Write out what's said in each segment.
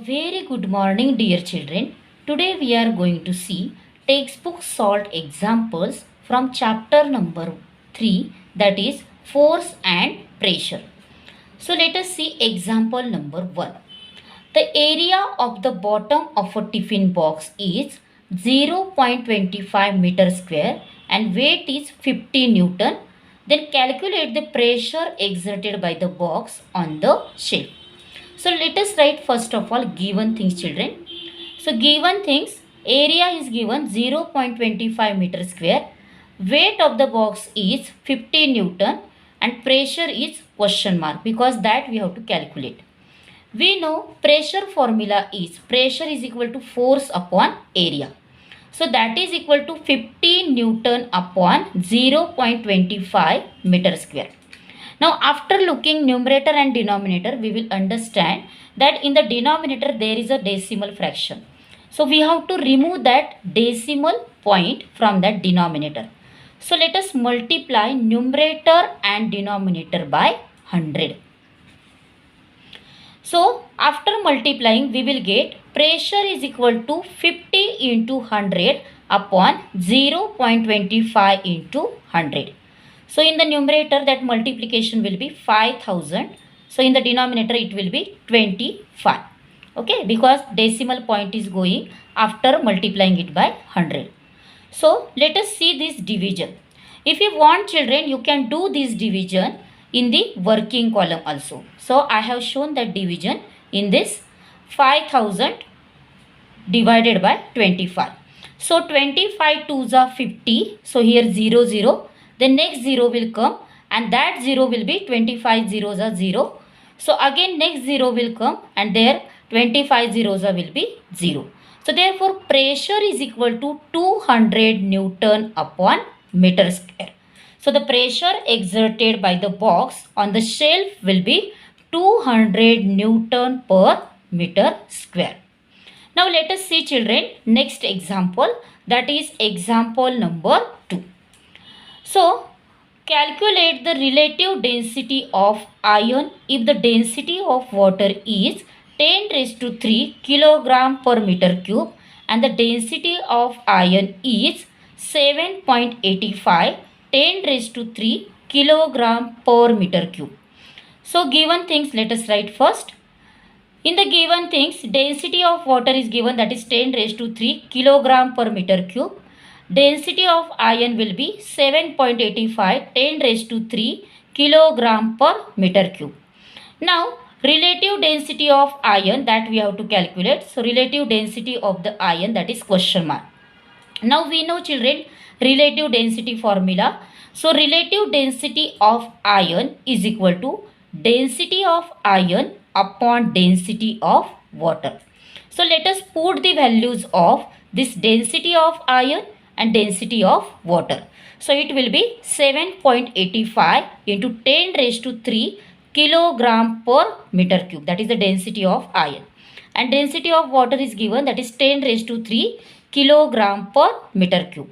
very good morning, dear children. Today we are going to see textbook solved examples from chapter number 3, that is force and pressure. So let us see example number 1. The area of the bottom of a tiffin box is 0.25 meter square and weight is 50 Newton. Then calculate the pressure exerted by the box on the shelf. So let us write first of all given things, children. So given things, area is given 0.25 meter square, weight of the box is 50 Newton and pressure is question mark because that we have to calculate. We know pressure formula is pressure is equal to force upon area. So that is equal to 50 Newton upon 0.25 meter square. Now after looking numerator and denominator, we will understand that in the denominator there is a decimal fraction. So we have to remove that decimal point from that denominator. So let us multiply numerator and denominator by 100. So after multiplying, we will get pressure is equal to 50 into 100 upon 0.25 into 100. So in the numerator that multiplication will be 5000. So in the denominator it will be 25. Okay, because decimal point is going after multiplying it by 100. So let us see this division. If you want, children, you can do this division in the working column also. So I have shown that division in this 5000 divided by 25. So 25 twos are 50. So here 0 0. The next 0 will come and that 0 will be 25 zeros are 0. So again next 0 will come and there 25 zeros are will be 0. So therefore pressure is equal to 200 Newton upon meter square. So the pressure exerted by the box on the shelf will be 200 Newton per meter square. Now let us see, children, next example, that is example number 2. So calculate the relative density of iron if the density of water is 10 raised to 3 kilogram per meter cube and the density of iron is 7.85 10 raised to 3 kilogram per meter cube. So given things, let us write first. In the given things, density of water is given, that is 10 raised to 3 kilogram per meter cube. Density of iron will be 7.85 10 raised to 3 kilogram per meter cube. Now relative density of iron that we have to calculate. So relative density of the iron, that is question mark. Now we know, children, relative density formula. So relative density of iron is equal to density of iron upon density of water. So let us put the values of this density of iron and density of water. So it will be 7.85 into 10 raised to 3 kilogram per meter cube. That is the density of iron. And density of water is given, that is 10 raised to 3 kilogram per meter cube.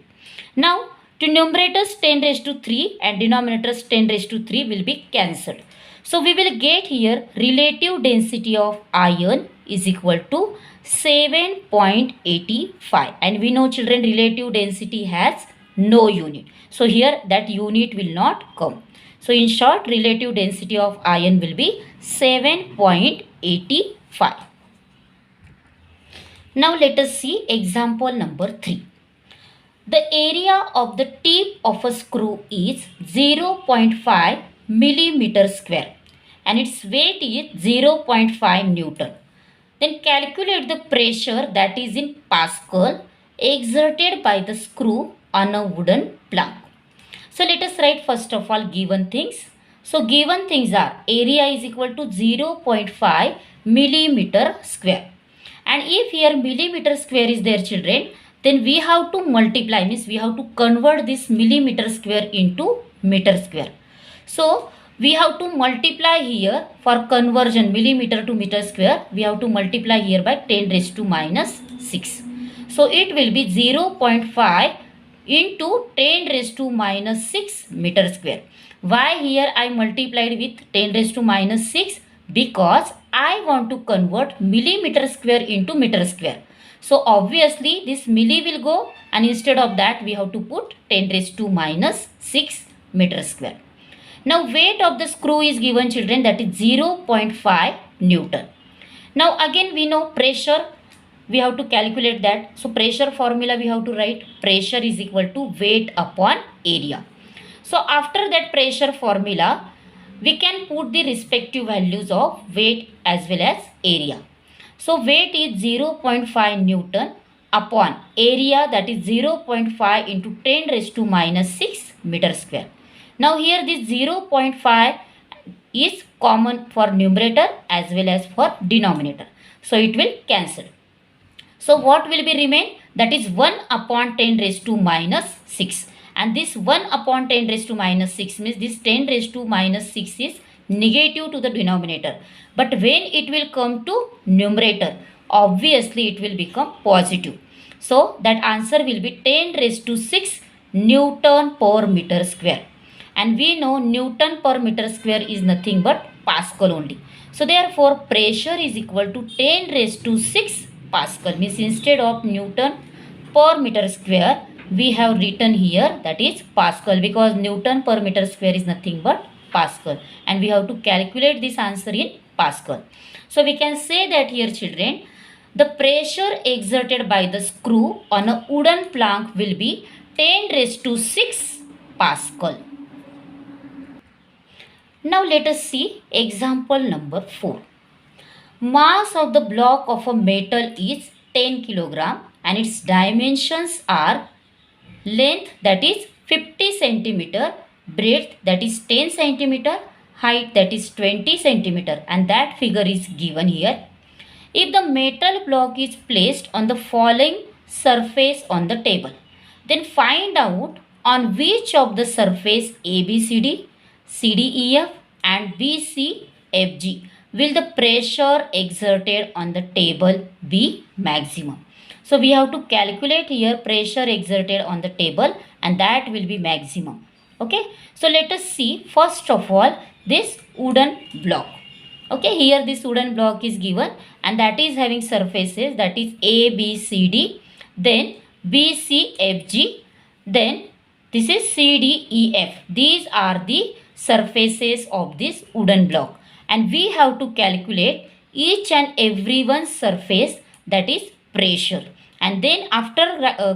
Now to numerators 10 raised to 3 and denominators 10 raised to 3 will be cancelled. So we will get here relative density of iron is equal to 7.85 and we know, children, relative density has no unit. So here that unit will not come. So in short, relative density of iron will be 7.85. Now let us see example number 3. The area of the tip of a screw is 0.5 millimeter square and its weight is 0.5 Newton. Then calculate the pressure, that is in Pascal, exerted by the screw on a wooden plank. So let us write first of all given things. So given things are area is equal to 0.5 millimeter square. And if here millimeter square is there, children, then we have to multiply, means we have to convert this millimeter square into meter square. So we have to multiply here for conversion millimeter to meter square. We have to multiply here by 10 raised to minus 6. So it will be 0.5 into 10 raised to minus 6 meter square. Why here I multiplied with 10 raised to minus 6? Because I want to convert millimeter square into meter square. So obviously this milli will go, and instead of that we have to put 10 raised to minus 6 meter square. Now weight of the screw is given, children, that is 0.5 Newton. Now again we know pressure, we have to calculate that. So pressure formula we have to write, pressure is equal to weight upon area. So after that pressure formula, we can put the respective values of weight as well as area. So weight is 0.5 Newton upon area, that is 0.5 into 10 raised to minus 6 meter square. Now here this 0.5 is common for numerator as well as for denominator. So it will cancel. So what will be remain? That is 1 upon 10 raised to minus 6. And this 1 upon 10 raised to minus 6 means this 10 raised to minus 6 is negative to the denominator. But when it will come to numerator, obviously it will become positive. So that answer will be 10 raised to 6 Newton per meter square. And we know Newton per meter square is nothing but Pascal only. So therefore pressure is equal to 10 raised to 6 Pascal. Means instead of Newton per meter square, we have written here that is Pascal, because Newton per meter square is nothing but Pascal, and we have to calculate this answer in Pascal. So we can say that here, children, the pressure exerted by the screw on a wooden plank will be 10 raised to 6 Pascal. Now let us see example number 4. Mass of the block of a metal is 10 kg and its dimensions are length, that is 50 centimeter, breadth, that is 10 centimeter, height, that is 20 centimeter, and that figure is given here. If the metal block is placed on the following surface on the table, then find out on which of the surface ABCD, CDEF and BCFG will the pressure exerted on the table be maximum. So we have to calculate here pressure exerted on the table, and that will be maximum. Okay, so let us see first of all this wooden block. Okay, here this wooden block is given, and that is having surfaces, that is ABCD, then BCFG, then this is CDEF. These are the surfaces of this wooden block, and we have to calculate each and every one surface, that is pressure. And then after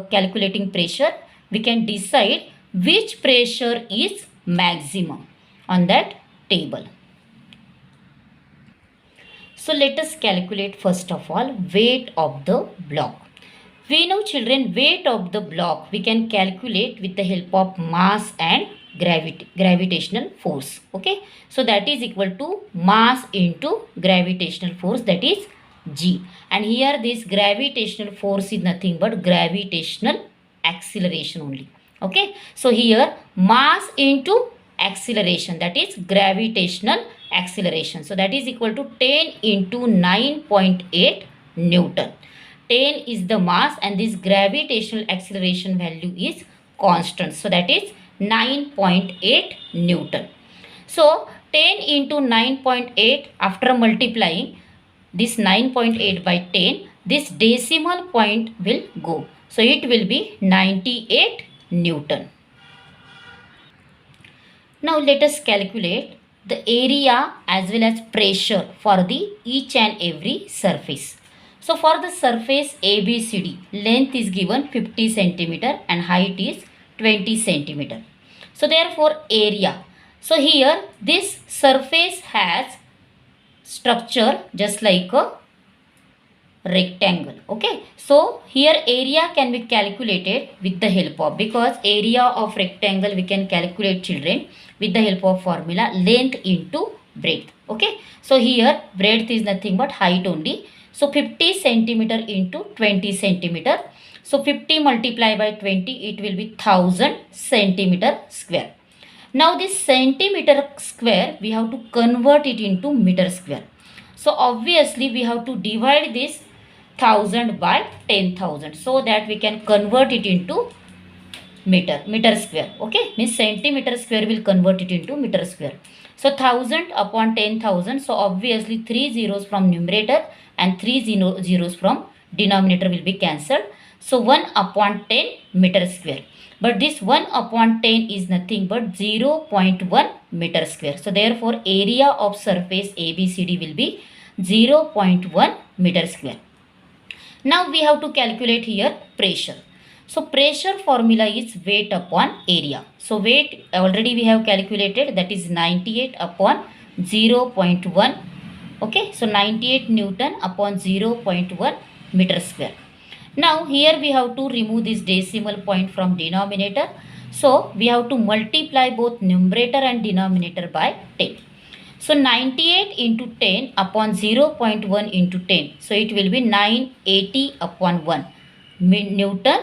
calculating pressure, we can decide which pressure is maximum on that table. So let us calculate first of all weight of the block. We know, children, weight of the block we can calculate with the help of mass and gravitational force. Okay, so that is equal to mass into gravitational force, that is G. And here this gravitational force is nothing but gravitational acceleration only. Okay, so here mass into acceleration, that is gravitational acceleration. So that is equal to 10 into 9.8 Newton. 10 is the mass and this gravitational acceleration value is constant. So that is 9.8 Newton. So 10 into 9.8, after multiplying this 9.8 by 10, this decimal point will go. So it will be 98 Newton. Now let us calculate the area as well as pressure for the each and every surface. So for the surface ABCD, length is given 50 centimeter and height is 20 centimeter. So therefore area. So here this surface has structure just like a rectangle. Okay, so here area can be calculated with the help of, because area of rectangle we can calculate, children, with the help of formula length into breadth. Okay, so here breadth is nothing but height only. So 50 centimeter into 20 centimeter. So 50 multiplied by 20, it will be 1000 centimeter square. Now this centimeter square, we have to convert it into meter square. So obviously we have to divide this 1000 by 10,000 so that we can convert it into meter square. Okay, means centimeter square will convert it into meter square. So 1000 upon 10,000. So obviously 3 zeros from numerator and 3 zeros from denominator will be cancelled. So 1 upon 10 meter square. But this 1 upon 10 is nothing but 0.1 meter square. So therefore area of surface ABCD will be 0.1 meter square. Now we have to calculate here pressure. So pressure formula is weight upon area. So weight already we have calculated, that is 98 upon 0.1. Okay, so 98 Newton upon 0.1 meter square. Now here we have to remove this decimal point from denominator. So we have to multiply both numerator and denominator by 10. So 98 into 10 upon 0.1 into 10. So it will be 980 upon 1 Newton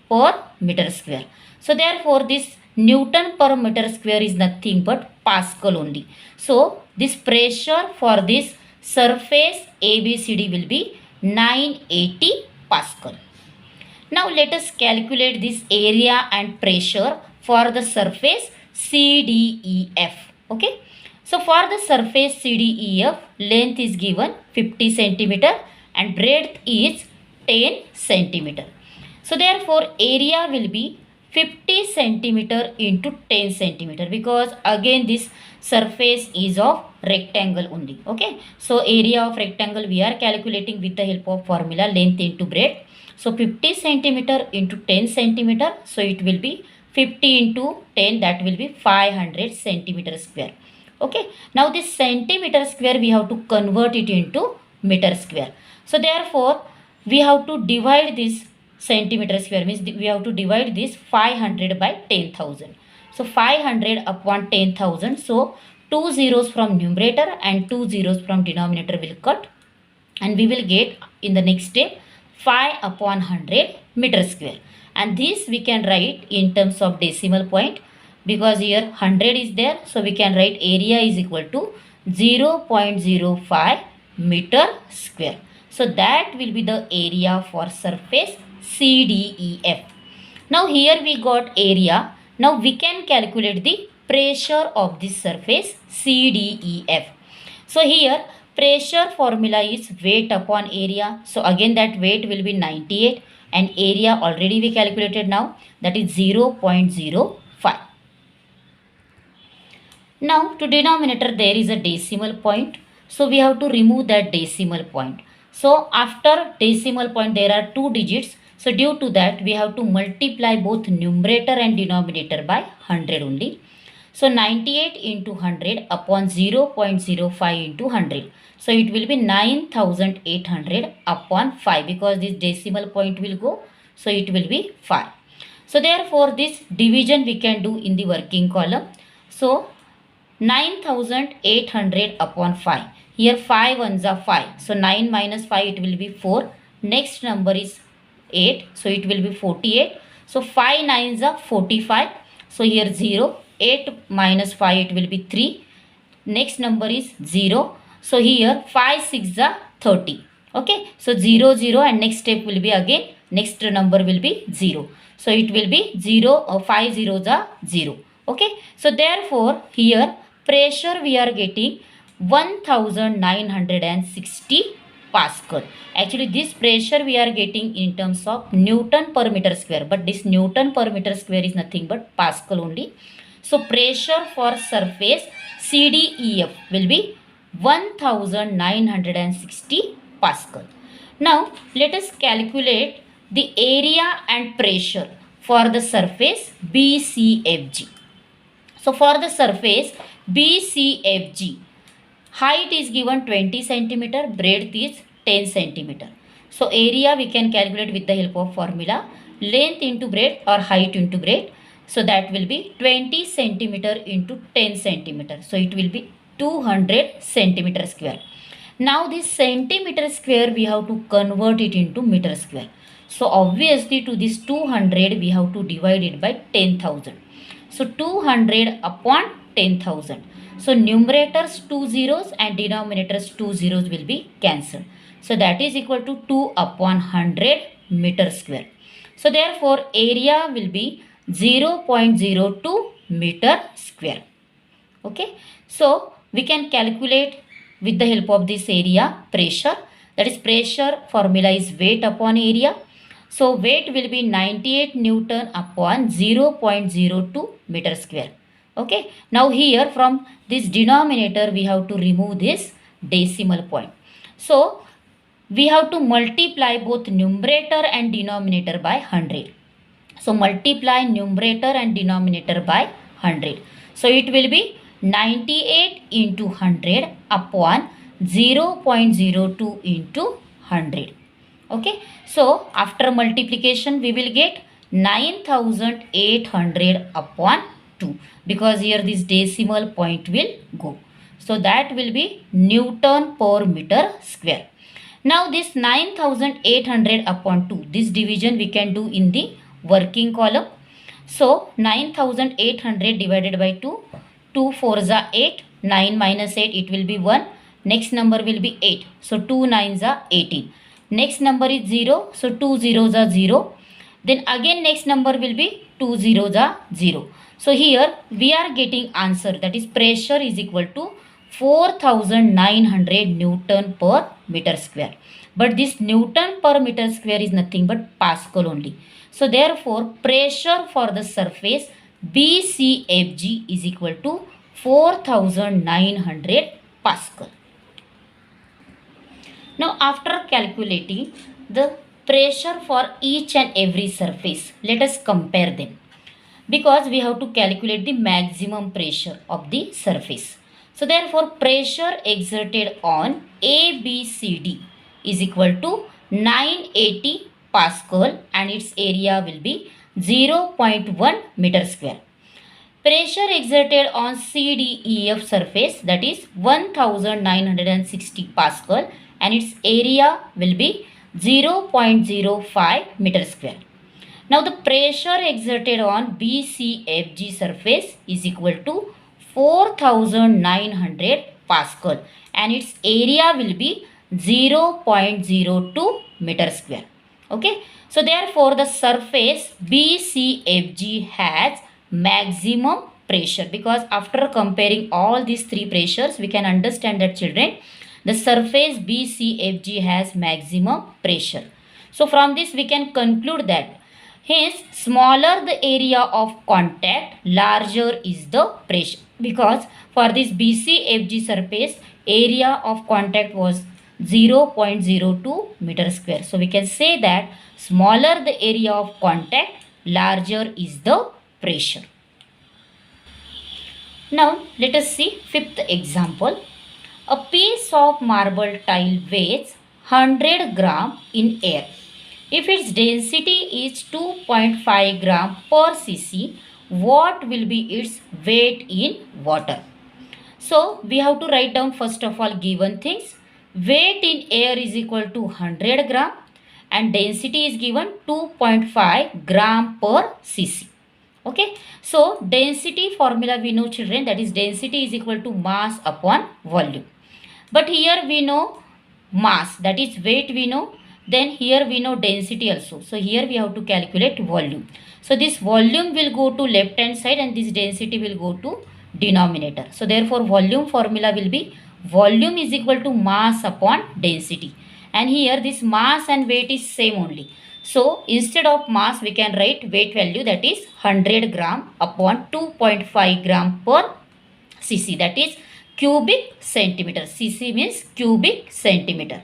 per meter square. So therefore this Newton per meter square is nothing but Pascal only. So this pressure for this surface ABCD will be 980 Pascal. Now let us calculate this area and pressure for the surface CDEF. Okay. So for the surface CDEF, length is given 50 centimeter and breadth is 10 centimeter. So therefore area will be 50 centimeter into 10 centimeter, because again this surface is of rectangle only. Okay. So area of rectangle we are calculating with the help of formula length into breadth. So 50 centimeter into 10 centimeter. So it will be 50 into 10, that will be 500 centimeter square. Okay. Now this centimeter square we have to convert it into meter square. So therefore we have to divide this centimeter square, means we have to divide this 500 by 10,000. So 500 upon 10,000. So 2 zeros from numerator and 2 zeros from denominator will cut, and we will get in the next step 5 upon 100 meter square. And this we can write in terms of decimal point, because here 100 is there. So we can write area is equal to 0.05 meter square. So that will be the area for surface CDEF. Now here we got area. Now we can calculate the pressure of this surface CDEF. So here pressure formula is weight upon area. So again that weight will be 98 and area already we calculated now, that is 0.05. Now to denominator there is a decimal point. So we have to remove that decimal point. So after decimal point there are 2 digits. So due to that we have to multiply both numerator and denominator by 100 only. So 98 into 100 upon 0.05 into 100. So it will be 9800 upon 5, because this decimal point will go. So it will be 5. So therefore this division we can do in the working column. So 9800 upon 5. Here 5 ones are 5. So 9 minus 5 it will be 4. Next number is 8. So it will be 48. So 5 nines are 45. So here 0. 8 minus 5 it will be 3. Next number is 0. So here 5 6 are 30. Okay. So 0 0 and next step will be again next number will be 0. So it will be 0 or 5 zeros are 0. Okay. So therefore here pressure we are getting 1960 Pascal. Actually this pressure we are getting in terms of Newton per meter square, but this Newton per meter square is nothing but Pascal only. So pressure for surface CDEF will be 1960 Pascal. Now let us calculate the area and pressure for the surface BCFG. So for the surface BCFG, height is given 20 centimeter, breadth is 10 centimeter. So area we can calculate with the help of formula length into breadth or height into breadth. So that will be 20 centimeter into 10 centimeter. So it will be 200 centimeter square. Now this centimeter square we have to convert it into meter square. So obviously to this 200 we have to divide it by 10,000. So 200 upon 10,000. So numerators 2 zeros and denominators 2 zeros will be cancelled. So that is equal to 2 upon 100 meter square. So therefore area will be 0.02 meter square. Okay, so we can calculate with the help of this area pressure. That is, pressure formula is weight upon area. So weight will be 98 Newton upon 0.02 meter square. Okay, now here from this denominator we have to remove this decimal point. So we have to multiply both numerator and denominator by 100. So multiply numerator and denominator by 100. So it will be 98 into 100 upon 0.02 into 100. Okay, so after multiplication we will get 9800 upon 2, because here this decimal point will go. So that will be Newton per meter square. Now this 9800 upon 2, this division we can do in the working column. So 9800 divided by 2, 2 4s are 8, 9 minus 8 it will be 1, next number will be 8, so 2 9s are 18. Next number is 0, so 2 zeros are 0. Then again next number will be 2 zeros are 0. So here we are getting answer, that is pressure is equal to 4900 Newton per meter square. But this Newton per meter square is nothing but Pascal only. So therefore pressure for the surface BCFG is equal to 4900 Pascal. Now after calculating the pressure for each and every surface, let us compare them, because we have to calculate the maximum pressure of the surface. So therefore pressure exerted on ABCD is equal to 980 Pascal and its area will be 0.1 meter square. Pressure exerted on CDEF surface, that is 1960 Pascal and its area will be 0.05 meter square. Now the pressure exerted on BCFG surface is equal to 4900 Pascal and its area will be 0.02 meter square. Okay, so therefore the surface BCFG has maximum pressure, because after comparing all these three pressures we can understand that children, the surface BCFG has maximum pressure. So from this we can conclude that hence smaller the area of contact, larger is the pressure, because for this BCFG surface area of contact was 0.02 meter square. So we can say that smaller the area of contact, larger is the pressure. Now let us see fifth example. A piece of marble tile weighs 100 gram in air. If its density is 2.5 gram per cc, what will be its weight in water? So we have to write down first of all given things. Weight in air is equal to 100 gram and density is given 2.5 gram per cc. Okay, so density formula we know children, that is density is equal to mass upon volume. But here we know mass, that is weight we know, then here we know density also. So here we have to calculate volume. So this volume will go to left hand side and this density will go to denominator. So therefore volume formula will be volume is equal to mass upon density. And here this mass and weight is same only. So instead of mass we can write weight value, that is 100 gram upon 2.5 gram per cc, that is cubic centimeter. Cc means cubic centimeter.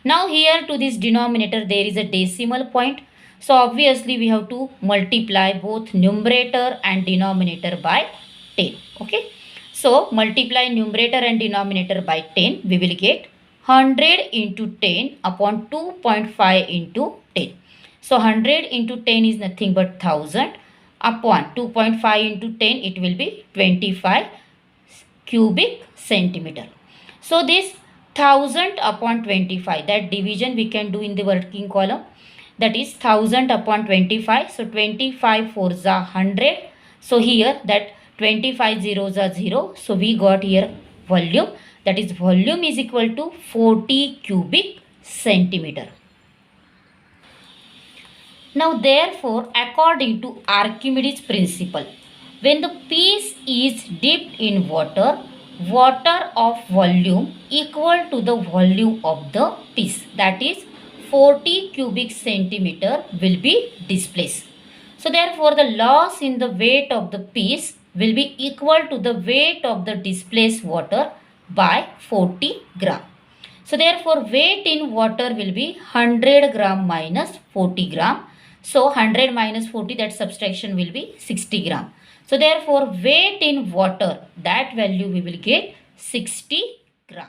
Now here to this denominator there is a decimal point. So obviously we have to multiply both numerator and denominator by 10. Okay. So multiply numerator and denominator by 10. We will get 100 into 10 upon 2.5 into 10. So 100 into 10 is nothing but 1000 upon 2.5 into 10 it will be 25 cubic centimeter. So this 1000 upon 25, that division we can do in the working column, that is 1000 upon 25. So 25 4s are 100. So here that 25 zeros are 0. So we got here volume, that is volume is equal to 40 cubic centimeter. Now, therefore, according to Archimedes' principle, when the piece is dipped in water, water of volume equal to the volume of the piece, that is 40 cubic centimeter will be displaced. So, therefore, the loss in the weight of the piece will be equal to the weight of the displaced water by 40 gram. So therefore weight in water will be 100 gram minus 40 gram. So 100 minus 40, that subtraction will be 60 gram. So therefore weight in water, that value we will get 60 gram.